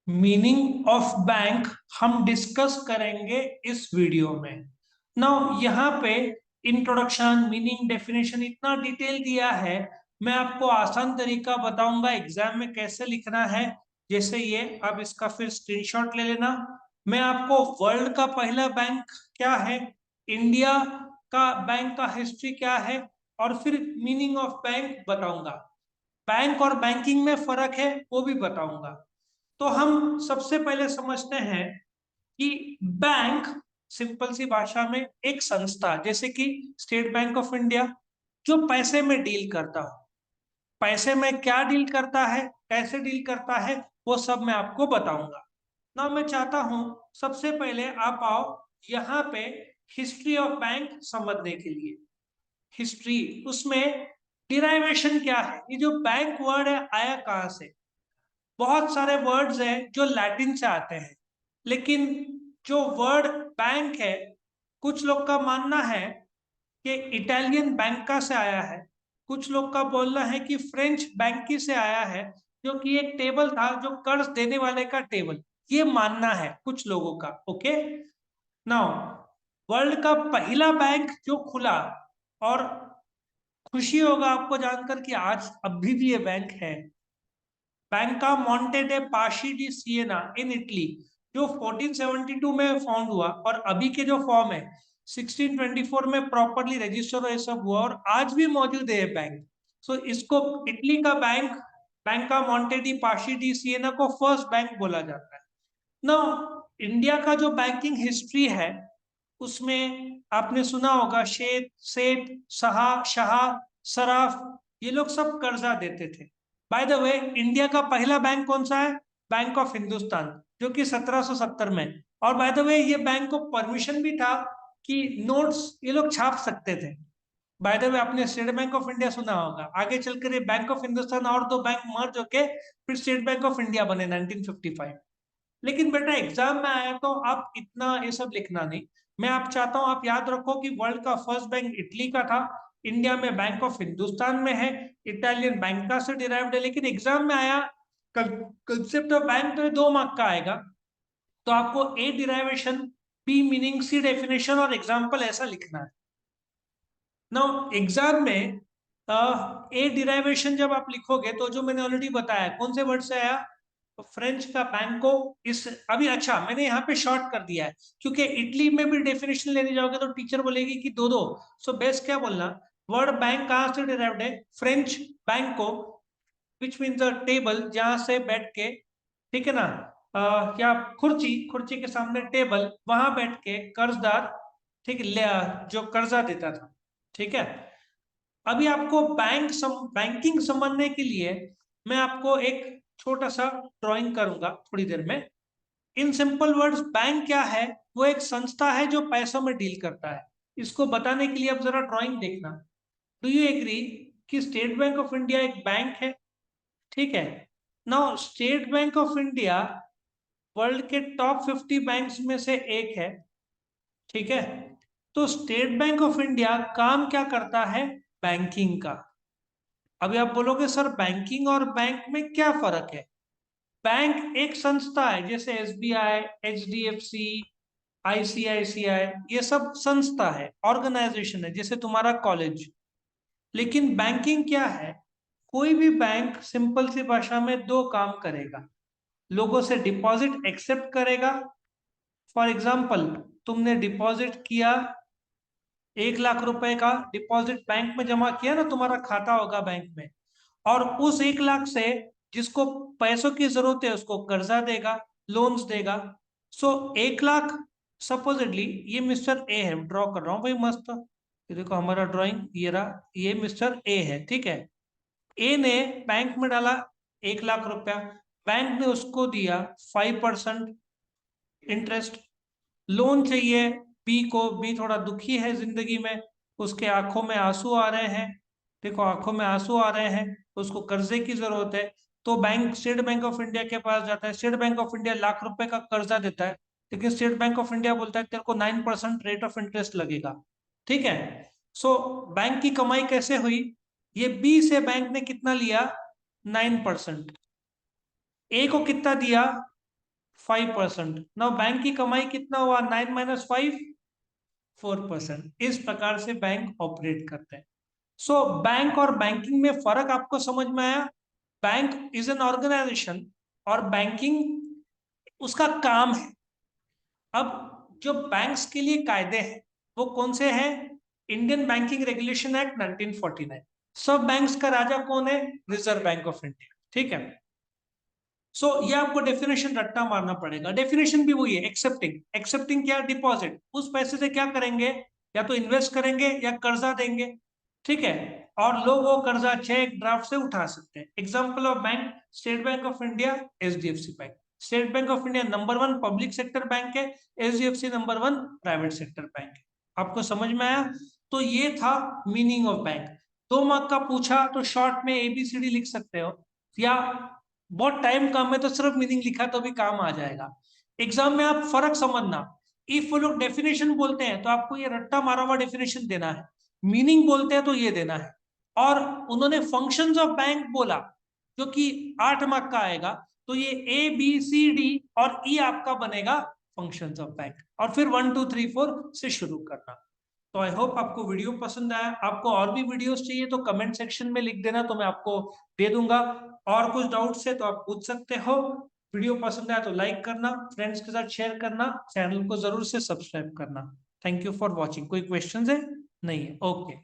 Meaning of bank हम discuss करेंगे इस वीडियो में। नाउ यहाँ पे इंट्रोडक्शन, मीनिंग, डेफिनेशन इतना डिटेल दिया है। मैं आपको आसान तरीका बताऊंगा एग्जाम में कैसे लिखना है। जैसे ये, अब इसका फिर स्क्रीनशॉट ले लेना। मैं आपको वर्ल्ड का पहला बैंक क्या है, इंडिया का बैंक का हिस्ट्री क्या है, और फिर मीनिंग ऑफ बैंक बताऊंगा। बैंक और बैंकिंग में फर्क है वो भी बताऊंगा। तो हम सबसे पहले समझते हैं कि बैंक सिंपल सी भाषा में एक संस्था, जैसे कि स्टेट बैंक ऑफ इंडिया, जो पैसे में डील करता हो। पैसे में क्या डील करता है, कैसे डील करता है, वो सब मैं आपको बताऊंगा ना। मैं चाहता हूं सबसे पहले आप आओ यहाँ पे हिस्ट्री ऑफ बैंक समझने के लिए। हिस्ट्री, उसमें डिराइवेशन क्या है, ये जो बैंक वर्ड है आया कहाँ से। बहुत सारे वर्ड्स हैं जो लैटिन से आते हैं, लेकिन जो वर्ड बैंक है, कुछ लोग का मानना है कि इटालियन बैंका से आया है। कुछ लोग का बोलना है कि फ्रेंच बैंकी से आया है, जो कि एक टेबल था, जो कर्ज देने वाले का टेबल। ये मानना है कुछ लोगों का। ओके, नाउ वर्ल्ड का पहला बैंक जो खुला, और खुशी होगा आपको जानकर कि आज अभी भी ये बैंक है, बैंका मॉन्टे डे पाशी डी सिएना इन इटली, जो 1472 में फाउंड हुआ और अभी के जो फॉर्म है 1624 में प्रॉपरली रजिस्टर ये सब हुआ, और आज भी मौजूद है बैंक। सो इसको इटली का बैंक, बैंका मॉन्टे डी पाशी डी सिएना को फर्स्ट बैंक बोला जाता है ना। इंडिया का जो बैंकिंग हिस्ट्री है, उसमें आपने सुना होगा शेख, सेठ, सहा, शाह, सराफ, ये लोग सब कर्जा देते थे। बाय द वे, इंडिया का पहला बैंक कौन सा है, बैंक ऑफ हिंदुस्तान, जो कि 1770 में। और बाय द वे, ये बैंक को परमिशन भी था कि नोट्स ये लोग छाप सकते थे। बाय द वे, आपने स्टेट बैंक ऑफ इंडिया सुना होगा, आगे चलकर ये बैंक ऑफ हिंदुस्तान और दो बैंक मर्ज होके फिर स्टेट बैंक ऑफ इंडिया बने 1955। लेकिन बेटा एग्जाम में आया तो आप इतना ये सब लिखना नहीं। मैं आप चाहता हूं आप याद रखो कि वर्ल्ड का फर्स्ट बैंक इटली का था, इंडिया में बैंक ऑफ हिंदुस्तान में है, इटालियन बैंका से डिराइव्ड है। लेकिन एग्जाम में आया कंसेप्ट ऑफ बैंक, तो ये 2 मार्क का आएगा। तो आपको ए डिराइवेशन, बी मीनिंग, सी डेफिनेशन और एग्जाम्पल ऐसा लिखना है। नाउ एग्जाम में ए डिराइवेशन जब आप लिखोगे तो जो मैंने ऑलरेडी बताया कौन से वर्ड से आया, तो फ्रेंच का बैंको। इस अभी अच्छा मैंने यहाँ पे शॉर्ट कर दिया है, क्योंकि इटली में भी डेफिनेशन लेने जाओगे तो टीचर बोलेगी कि दो दो। सो बेस्ट क्या बोलना, वर्ड बैंक कहाँ से डिराइव्ड है, फ्रेंच बैंको, विच मीन्स अ टेबल जहां से बैठ के, ठीक है ना, या कुर्सी, कुर्सी के सामने टेबल, वहां बैठ के कर्जदार, ठीक है, जो कर्जा देता था। ठीक है, अभी आपको बैंकिंग समझने के लिए मैं आपको एक छोटा सा ड्राइंग करूंगा थोड़ी देर में। इन सिंपल वर्ड्स, बैंक क्या है, वो एक संस्था है जो पैसों में डील करता है। इसको बताने के लिए अब जरा ड्राइंग देखना। डू यू एग्री कि स्टेट बैंक ऑफ इंडिया एक बैंक है? ठीक है, now state bank of India world के टॉप 50 बैंक्स में से एक है। ठीक है, तो स्टेट बैंक ऑफ इंडिया काम क्या करता है, बैंकिंग का। अभी आप बोलोगे सर बैंकिंग और बैंक में क्या फर्क है। बैंक एक संस्था है, जैसे एसबीआई, एचडीएफसी, आईसीआईसीआई, ये सब संस्था है, ऑर्गेनाइजेशन है, जैसे तुम्हारा कॉलेज। लेकिन बैंकिंग क्या है, कोई भी बैंक सिंपल सी भाषा में दो काम करेगा, लोगों से डिपॉजिट एक्सेप्ट करेगा। फॉर एग्जाम्पल, तुमने डिपॉजिट किया 1 लाख रुपए का, डिपॉजिट बैंक में जमा किया ना, तुम्हारा खाता होगा बैंक में, और उस 1 लाख से जिसको पैसों की जरूरत है उसको कर्जा देगा, लोन्स देगा। सो 1 लाख, सपोजिटली ये मिस्टर ए है, ड्रॉ कर रहा हूं भाई मस्त, ये देखो हमारा ड्राइंग, ये रहा, ये मिस्टर ए है। ठीक है, ए ने बैंक में डाला 1 लाख रुपया, बैंक ने उसको दिया 5% इंटरेस्ट। लोन चाहिए बी को, बी थोड़ा दुखी है जिंदगी में, उसके आंखों में आंसू आ रहे हैं, देखो आंखों में आंसू आ रहे हैं, उसको कर्जे की जरूरत है। तो bank, state bank of India के पास जाता है, state bank of India 1 lakh रुपए का कर्जा देता है, लेकिन स्टेट बैंक ऑफ इंडिया बोलता है तेरे को 9% रेट ऑफ इंटरेस्ट लगेगा। ठीक है, सो बैंक की कमाई कैसे हुई, ये बी से बैंक ने कितना लिया, 9%। ए को कितना दिया, 5%। नाउ बैंक की कमाई कितना हुआ, 9 - 5, 4%। इस प्रकार से बैंक ऑपरेट करते हैं। सो बैंक और बैंकिंग में फर्क आपको समझ में आया। बैंक इज एन ऑर्गेनाइजेशन और बैंकिंग उसका काम है। अब जो बैंक्स के लिए कायदे हैं वो कौन से हैं? Indian banking regulation act 1949। सब बैंक्स का राजा कौन है? Reserve bank of India. ठीक है। सो ये आपको डेफिनेशन रट्टा मारना पड़ेगा। डेफिनेशन भी वही है, एक्सेप्टिंग। एक्सेप्टिंग क्या? डिपॉजिट। उस पैसे से क्या करेंगे? या तो इन्वेस्ट करेंगे या कर्जा देंगे। ठीक है। और लोग वो कर्जा चेक ड्राफ्ट से उठा सकते हैं। Example of bank, state bank of India, HDFC bank. State bank of India number 1 public sector bank है, HDFC number 1 private sector bank है। आपको समझ में आया? तो ये था मीनिंग ऑफ बैंक। 2 मार्क का पूछा तो शॉर्ट में एबीसीडी लिख सकते हो, या बहुत टाइम कम है तो सिर्फ मीनिंग लिखा तो भी काम आ जाएगा। एग्जाम में आप फर्क समझना। इफ वो लोग डेफिनेशन बोलते हैं तो आपको ये रट्टा मारा हुआ डेफिनेशन देना है, मीनिंग बोलते हैं तो ये देना है। और उन्होंने फंक्शंस ऑफ बैंक बोला जो कि 8 मार्क का आएगा, तो ये ए बी सी डी और ई आपका बनेगा फंक्शंस ऑफ बैंक। और फिर 1 2 3 4 से शुरू करना। तो आई होप आपको वीडियो पसंद आया। आपको और भी वीडियोस चाहिए तो कमेंट सेक्शन में लिख देना, तो मैं आपको दे दूंगा। और कुछ डाउट्स है तो आप पूछ सकते हो। वीडियो पसंद आया तो लाइक करना, फ्रेंड्स के साथ शेयर करना, चैनल को जरूर से सब्सक्राइब करना। Thank you for watching. कोई क्वेश्चन है? नहीं है? ओके।